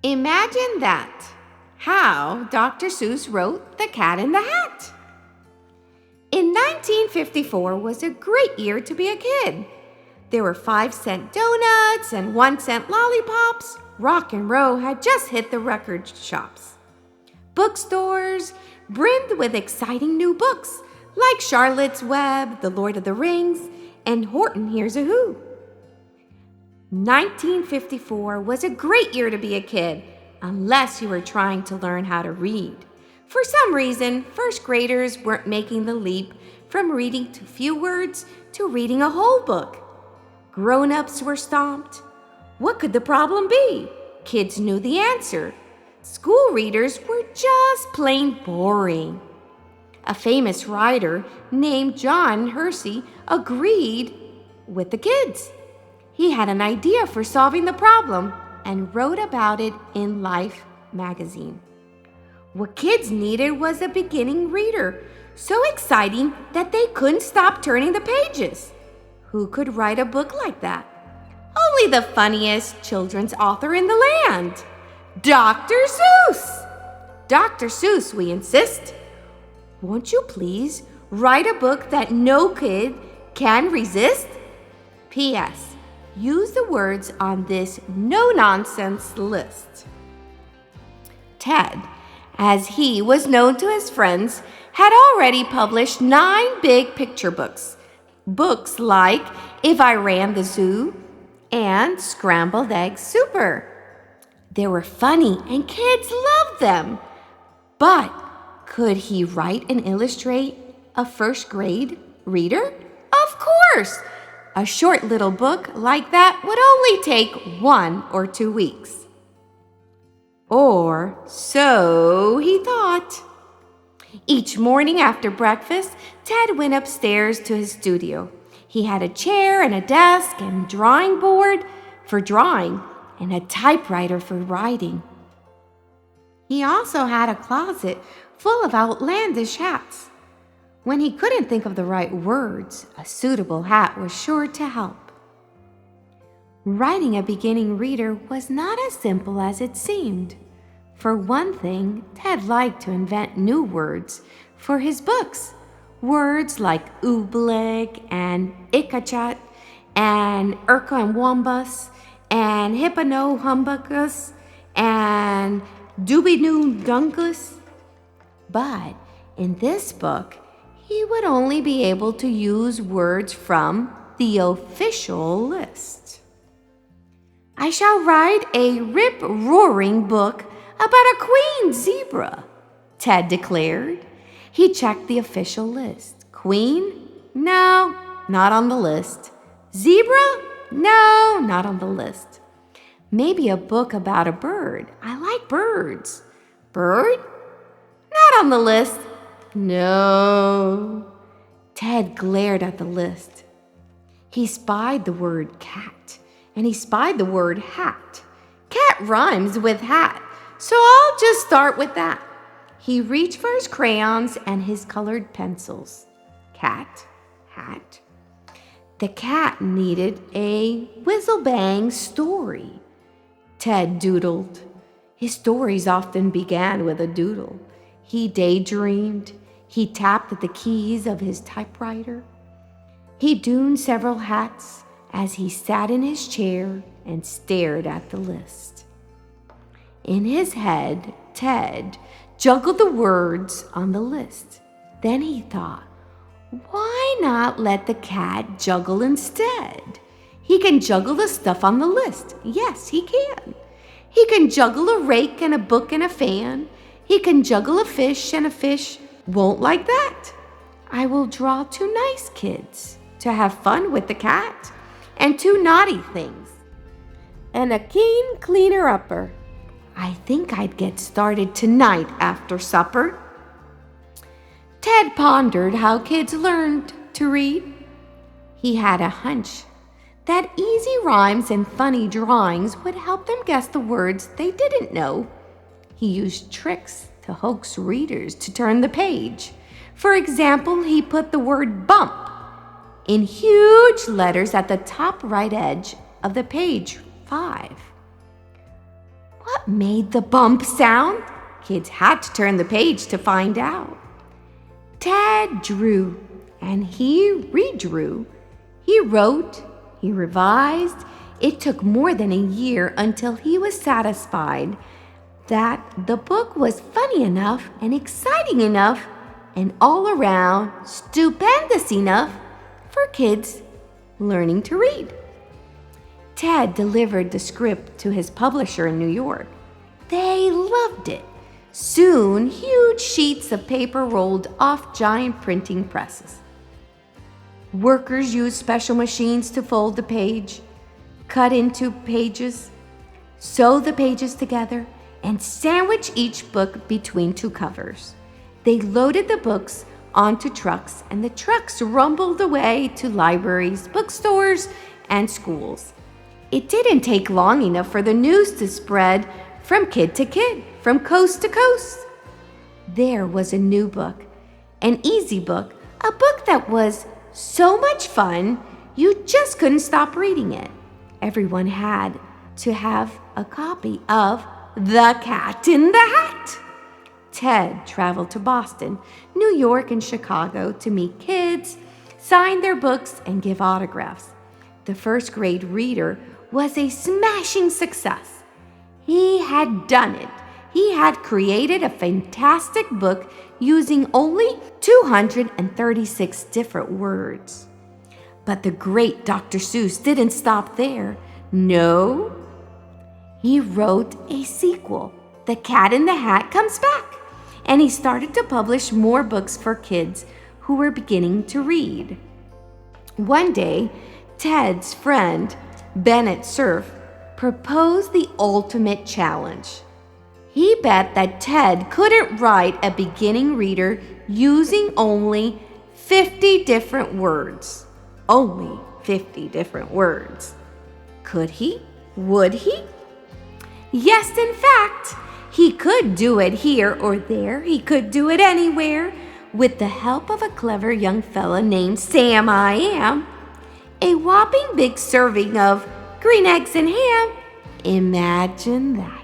Imagine that. How Dr. Seuss wrote The Cat in the Hat. In 1954 was a great year to be a kid. There were 5-cent donuts and 1-cent lollipops. Rock and roll had just hit the record shops. Bookstores brimmed with exciting new books like Charlotte's Web, The Lord of the Rings, and Horton Hears a Who. 1954 was a great year to be a kid, unless you were trying to learn how to read. For some reason, first graders weren't making the leap from reading to few words to reading a whole book. Grown-ups were stomped. What could the problem be? Kids knew the answer. School readers were just plain boring. A famous writer named John Hersey agreed with the kids. He had an idea for solving the problem and wrote about it in Life magazine. What kids needed was a beginning reader, so exciting that they couldn't stop turning the pages. Who could write a book like that? Only the funniest children's author in the land, Dr. Seuss. Dr. Seuss, we insist. Won't you please write a book that no kid can resist? P.S. Use the words on this no-nonsense list. Ted, as he was known to his friends, had already published 9 big picture books. Books like If I Ran the Zoo and Scrambled Egg Super. They were funny and kids loved them. But could he write and illustrate a first grade reader? Of course! A short little book like that would only take 1 or 2 weeks. Or so he thought. Each morning after breakfast, Ted went upstairs to his studio. He had a chair and a desk and drawing board for drawing and a typewriter for writing. He also had a closet full of outlandish hats. When he couldn't think of the right words, a suitable hat was sure to help. Writing a beginning reader was not as simple as it seemed. For one thing, Ted liked to invent new words for his books. Words like oobleeg and ikachat and urka and wombus and hippano humbucus and doobie-doo dunkus. But in this book, he would only be able to use words from the official list. I shall write a rip-roaring book about a queen zebra, Ted declared. He checked the official list. Queen? No, not on the list. Zebra? No, not on the list. Maybe a book about a bird. I like birds. Bird? Not on the list. No. Ted glared at the list. He spied the word cat, and he spied the word hat. Cat rhymes with hat, so I'll just start with that. He reached for his crayons and his colored pencils. Cat, hat. The cat needed a whizzle-bang story. Ted doodled. His stories often began with a doodle. He daydreamed. He tapped at the keys of his typewriter. He dooned several hats as he sat in his chair and stared at the list. In his head, Ted juggled the words on the list. Then he thought, why not let the cat juggle instead? He can juggle the stuff on the list. Yes, he can. He can juggle a rake and a book and a fan. He can juggle a fish, and a fish won't like that. I will draw 2 nice kids to have fun with the cat, and 2 naughty things, and a keen cleaner-upper. I think I'd get started tonight after supper. Ted pondered how kids learned to read. He had a hunch that easy rhymes and funny drawings would help them guess the words they didn't know. He used tricks to hoax readers to turn the page. For example, he put the word bump in huge letters at the top right edge of the page 5. What made the bump sound? Kids had to turn the page to find out. Ted drew, and he redrew. He wrote, he revised. It took more than a year until he was satisfied that the book was funny enough and exciting enough and all around stupendous enough for kids learning to read. Ted delivered the script to his publisher in New York. They loved it. Soon, huge sheets of paper rolled off giant printing presses. Workers used special machines to fold the page, cut into pages, sew the pages together, and sandwich each book between two covers. They loaded the books onto trucks, and the trucks rumbled away to libraries, bookstores, and schools. It didn't take long enough for the news to spread from kid to kid, from coast to coast. There was a new book, an easy book, a book that was so much fun you just couldn't stop reading it. Everyone had to have a copy of The Cat in the Hat. Ted traveled to Boston, New York, and Chicago to meet kids, sign their books, and give autographs. The first grade reader was a smashing success. He had done it. He had created a fantastic book using only 236 different words. But the great Dr. Seuss didn't stop there. No, he wrote a sequel, The Cat in the Hat Comes Back, and he started to publish more books for kids who were beginning to read. One day, Ted's friend, Bennett Cerf, proposed the ultimate challenge. He bet that Ted couldn't write a beginning reader using only 50 different words. Only 50 different words. Could he? Would he? Yes, in fact, he could do it here or there. He could do it anywhere with the help of a clever young fella named Sam I Am. A whopping big serving of green eggs and ham. Imagine that.